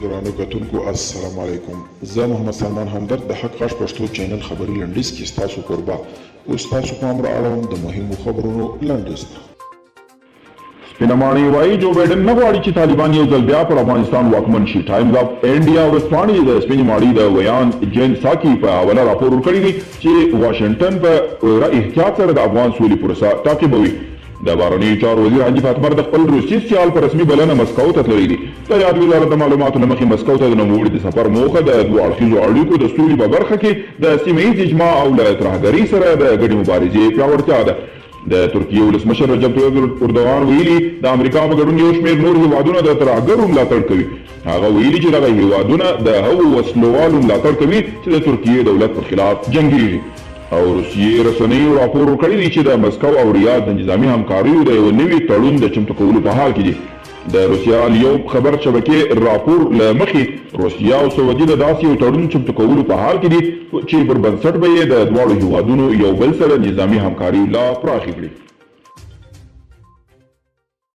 ګرانو کتونکو السلام علیکم. زه محمد سلمان همدرد د حق غږ پښتو چینل خبري لنډیز کې ستاسو کوربه اوس تاسو پام را اړوم د مهمو خبرونو لنډیز ته. سپینماڼۍ وایي جو بایډن نه غواړي چې طالبان یو ځل بیا پر افغانستان واکمن شي. ټایمز اف انډیا ورځپاڼې د سپینې ماڼۍ د ویان جین ساکي په حواله راپور ورکړی دی چې واشنګټن په پوره احتیاط سره د افغان سولې پروسه تعقیبوي. د بهرنیو چارو وزیر حاجي فاطمه د خپل روسي سیال په رسمي بلنه مسکو ته تللی دی. د یاد وزارت د معلوماتو له مخې مسکو ته د نوموړي د سفر موخه د دوه اړخیزو اړیکو د سولې په برخه کې د سیمه ییز اجماع او له ترهګرۍ سره د ګډې مبارزې پیاوړتیا ده. د ترکیې ولسمشر رجب طیب اردوغان ویلي د امریکا په ګډون یو شمېر نور هیوادونه د ترهګرو ملاتړ کوي. هغه ویلي چې دغه هیوادونه د هغو وسلوالو ملاتړ کوي چې د ترکیې دولت پر خلاف جنګیږي. او روسیې رسنیو راپور ورکړی دی چې د مسکو او ریاض د نظامي همکاریو د یو نوي تړون د چمتو کولو په حال کې دي. د روسیا لیوب خبر شبکې راپور له مخې روسیا او سعودي د داسې یو تړون چمتو کولو په حال کې دي چې پر بنسټ به یې د دواړو هیوادونو یو بل سره نظامي همکاري لا پراخه کړي.